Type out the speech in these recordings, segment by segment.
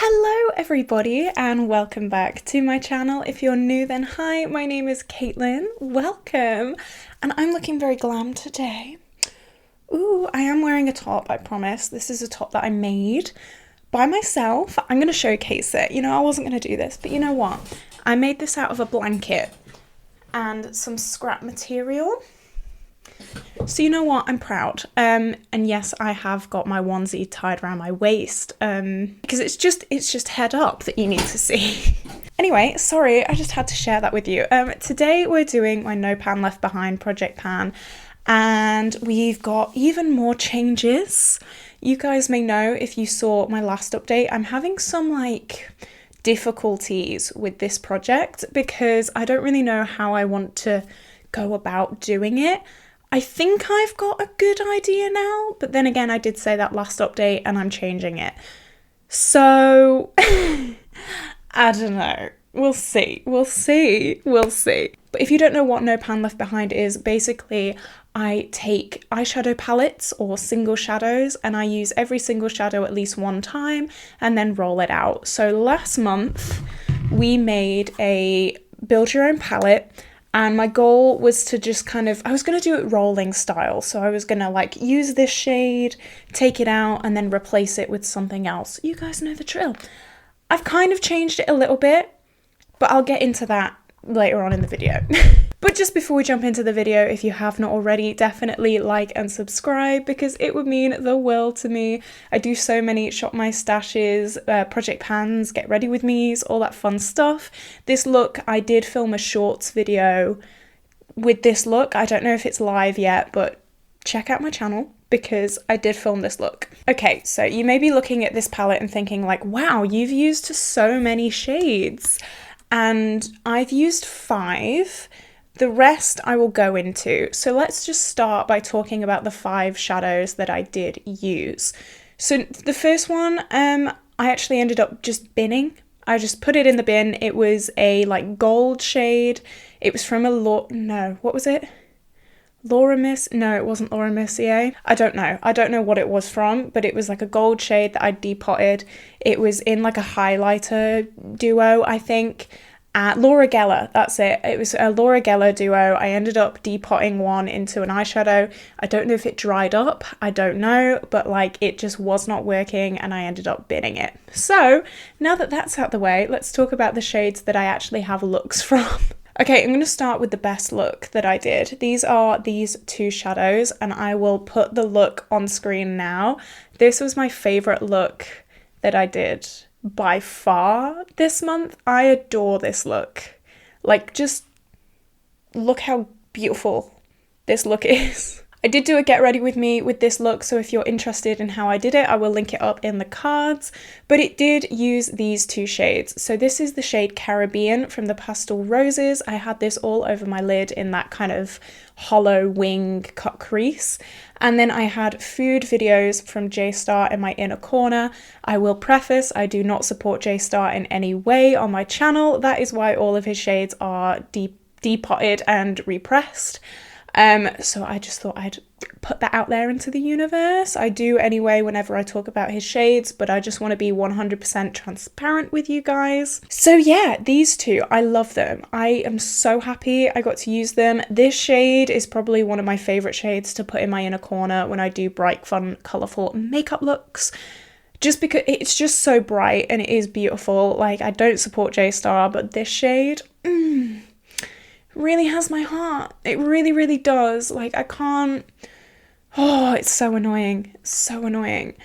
Hello everybody and welcome back to my channel. If you're new then hi, my name is Caitlin, welcome, and I'm looking very glam today. Ooh, I am wearing a top, I promise. This is a top that I made by myself. I'm going to showcase it. You know, I wasn't going to do this, but you know what? I made this out of a blanket and some scrap material. So you know what, I'm proud. And yes, I have got my onesie tied around my waist because it's just head up that you need to see. Anyway, sorry, I just had to share that with you. Today we're doing my No Pan Left Behind project pan, and we've got even more changes. You guys may know if you saw my last update, I'm having some difficulties with this project because I don't really know how I want to go about doing it. I think I've got a good idea now, but then again, I did say that last update and I'm changing it. So, I don't know. We'll see. But if you don't know what No Pan Left Behind is, basically I take eyeshadow palettes or single shadows and I use every single shadow at least one time and then roll it out. So last month we made a build your own palette. And my goal was to just I was going to do it rolling style. So I was going to use this shade, take it out, and then replace it with something else. You guys know the drill. I've kind of changed it a little bit, but I'll get into that later on in the video. But just before we jump into the video, if you have not already, definitely like and subscribe because it would mean the world to me. I do so many shop my stashes, project pans, get ready with me's, all that fun stuff. This look, I did film a shorts video with this look. I don't know if it's live yet, but check out my channel because I did film this look. Okay, so you may be looking at this palette and thinking wow, you've used so many shades. And I've used 5. The rest I will go into. So let's just start by talking about the 5 shadows that I did use. So the first one, I actually ended up just binning. I just put it in the bin. It was a gold shade. It was from what was it? Lauramis? No, it wasn't Laura Mercier. I don't know what it was from, but it was a gold shade that I depotted. It was in a highlighter duo, I think. Laura Geller, that's it. It was a Laura Geller duo. I ended up depotting one into an eyeshadow. I don't know if it dried up. I don't know, but it just was not working and I ended up binning it. So now that that's out the way, let's talk about the shades that I actually have looks from. Okay, I'm going to start with the best look that I did. These are these 2 shadows and I will put the look on screen now. This was my favorite look that I did by far this month. I adore this look. Just look how beautiful this look is. I did do a get ready with me with this look, so if you're interested in how I did it, I will link it up in the cards, but it did use these 2 shades. So this is the shade Caribbean from the Pastel Roses. I had this all over my lid in that kind of hollow wing cut crease. And then I had food videos from J-Star in my inner corner. I will preface, I do not support J-Star in any way on my channel. That is why all of his shades are depotted and repressed. So I just thought I'd put that out there into the universe. I do anyway whenever I talk about his shades, but I just want to be 100% transparent with you guys. So yeah, these 2, I love them. I am so happy I got to use them. This shade is probably one of my favorite shades to put in my inner corner when I do bright, fun, colorful makeup looks. Just because it's just so bright and it is beautiful. I don't support J-Star, but this shade, really has my heart. It really, really does. I can't. Oh, it's so annoying. So annoying.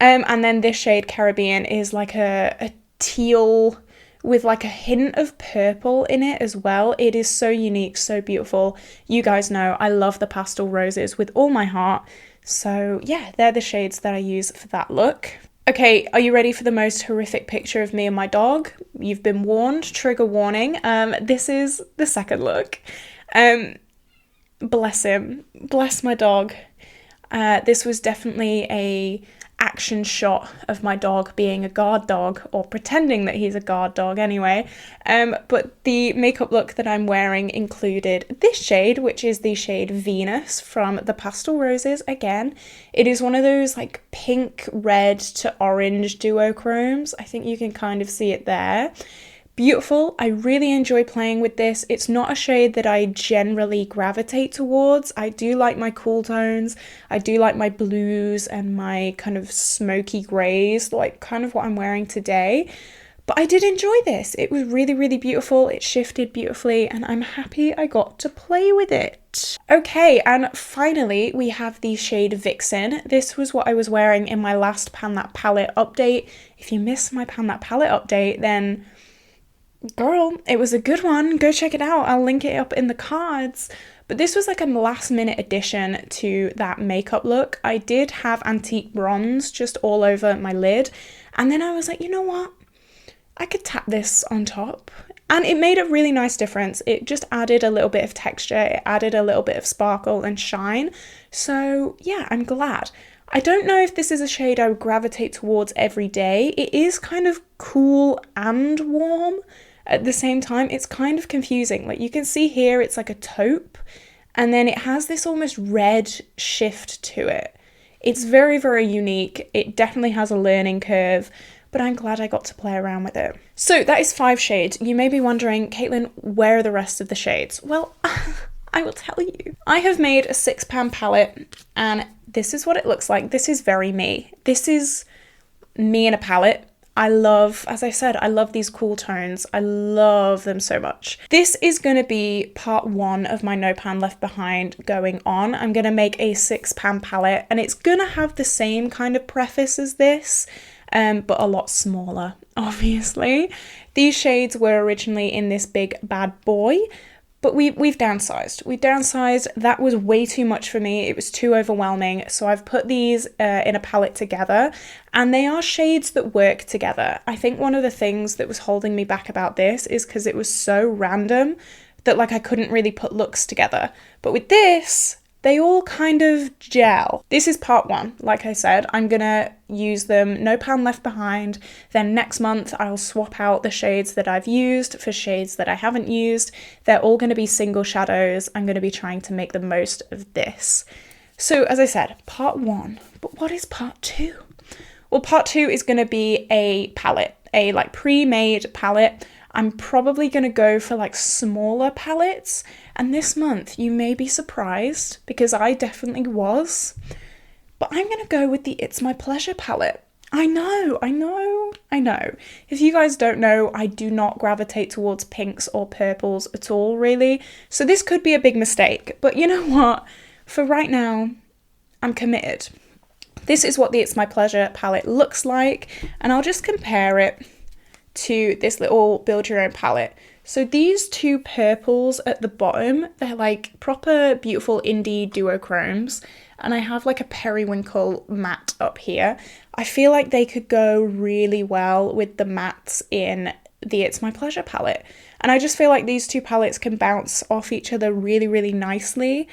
And then this shade Caribbean is a teal with a hint of purple in it as well. It is so unique, so beautiful. You guys know I love the Pastel Roses with all my heart. So yeah, they're the shades that I use for that look. Okay, are you ready for the most horrific picture of me and my dog? You've been warned, trigger warning. This is the second look. Bless him, bless my dog. This was definitely action shot of my dog being a guard dog, or pretending that he's a guard dog anyway. But the makeup look that I'm wearing included this shade, which is the shade Venus from the Pastel Roses. Again, it is one of those like pink, red to orange duochromes. I think you can kind of see it there. Beautiful. I really enjoy playing with this. It's not a shade that I generally gravitate towards. I do like my cool tones. I do like my blues and my kind of smoky grays, like kind of what I'm wearing today. But I did enjoy this. It was really, really beautiful. It shifted beautifully and I'm happy I got to play with it. Okay, and finally we have the shade Vixen. This was what I was wearing in my last Pan That Palette update. If you missed my Pan That Palette update, then girl, it was a good one. Go check it out. I'll link it up in the cards. But this was like a last minute addition to that makeup look. I did have antique bronze just all over my lid. And then I was like, you know what? I could tap this on top. And it made a really nice difference. It just added a little bit of texture. It added a little bit of sparkle and shine. So yeah, I'm glad. I don't know if this is a shade I would gravitate towards every day. It is kind of cool and warm at the same time. It's kind of confusing. Like you can see here, it's like a taupe, and then it has this almost red shift to it. It's very, very unique. It definitely has a learning curve, but I'm glad I got to play around with it. So that is 5 shades. You may be wondering, Caitlin, where are the rest of the shades? Well, I will tell you. I have made a 6-pan palette and this is what it looks like. This is very me. This is me in a palette. I love, as I said, I love these cool tones. I love them so much. This is going to be part 1 of my No Pan Left Behind going on. I'm going to make a 6-pan palette and it's going to have the same kind of preface as this, but a lot smaller, obviously. These shades were originally in this big bad boy, but we've downsized. We've downsized. That was way too much for me. It was too overwhelming. So I've put these in a palette together and they are shades that work together. I think one of the things that was holding me back about this is because it was so random that like I couldn't really put looks together. But with this, they all kind of gel. This is part 1. Like I said, I'm gonna use them no pan left behind. Then next month I'll swap out the shades that I've used for shades that I haven't used. They're all gonna be single shadows. I'm gonna be trying to make the most of this. So as I said, part 1, but what is part 2? Well, part 2 is gonna be a palette, a like pre-made palette. I'm probably going to go for like smaller palettes, and this month you may be surprised because I definitely was, but I'm going to go with the It's My Pleasure palette. I know. If you guys don't know, I do not gravitate towards pinks or purples at all, really, so this could be a big mistake, but you know what? For right now, I'm committed. This is what the It's My Pleasure palette looks like, and I'll just compare it to this little build your own palette. So these 2 purples at the bottom, they're like proper beautiful indie duochromes, and I have like a periwinkle matte up here. I feel like they could go really well with the mattes in the It's My Pleasure palette, and I just feel like these 2 palettes can bounce off each other really, really nicely.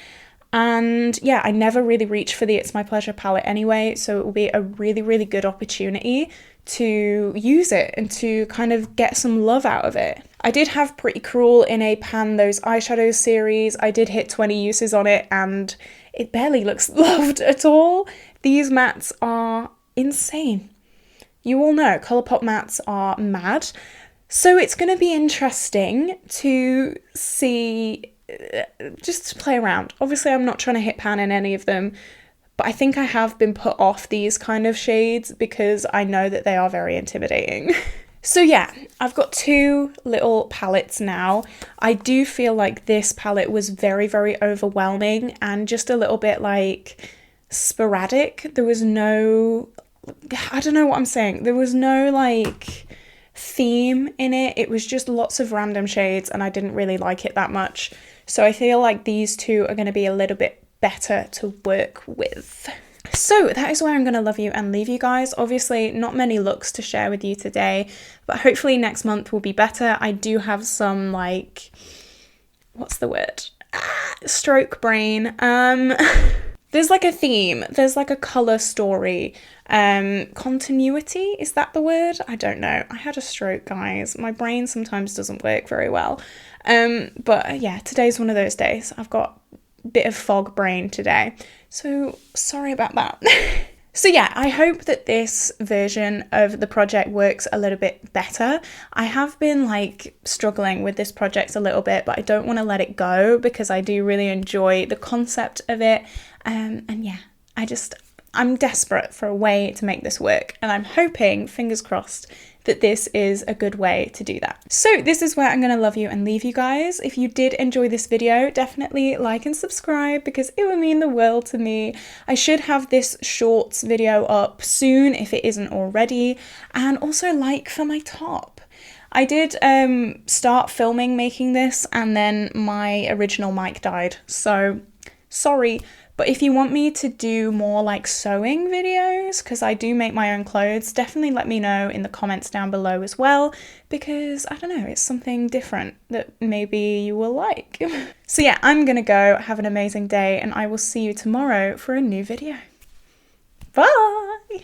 And yeah, I never really reach for the It's My Pleasure palette anyway, so it will be a really, really good opportunity to use it and to kind of get some love out of it. I did have Pretty Cruel in a Pan Those Eyeshadows series. I did hit 20 uses on it and it barely looks loved at all. These mattes are insane. You all know Colourpop mattes are mad. So it's going to be interesting to see, just to play around. Obviously I'm not trying to hit pan in any of them, but I think I have been put off these kind of shades because I know that they are very intimidating. So yeah, I've got 2 little palettes now. I do feel like this palette was very, very overwhelming and just a little bit like sporadic. There was no, I don't know what I'm saying. There was no like theme in it. It was just lots of random shades and I didn't really like it that much. So I feel like these 2 are going to be a little bit better to work with. So that is where I'm going to love you and leave you guys. Obviously not many looks to share with you today, but hopefully next month will be better. I do have some like, what's the word? Stroke brain. The there's like a theme, there's like a colour story, continuity, is that the word? I don't know. I had a stroke, guys. My brain sometimes doesn't work very well. But yeah, today's one of those days. I've got a bit of fog brain today. So sorry about that. So yeah, I hope that this version of the project works a little bit better. I have been like struggling with this project a little bit, but I don't want to let it go because I do really enjoy the concept of it. And yeah, I'm desperate for a way to make this work, and I'm hoping, fingers crossed, that this is a good way to do that. So this is where I'm going to love you and leave you guys. If you did enjoy this video, definitely like and subscribe because it would mean the world to me. I should have this shorts video up soon if it isn't already, and also like for my top. I did start filming making this and then my original mic died, so sorry. But if you want me to do more like sewing videos, because I do make my own clothes, definitely let me know in the comments down below as well, because I don't know, it's something different that maybe you will like. So yeah, I'm gonna go, have an amazing day, and I will see you tomorrow for a new video. Bye!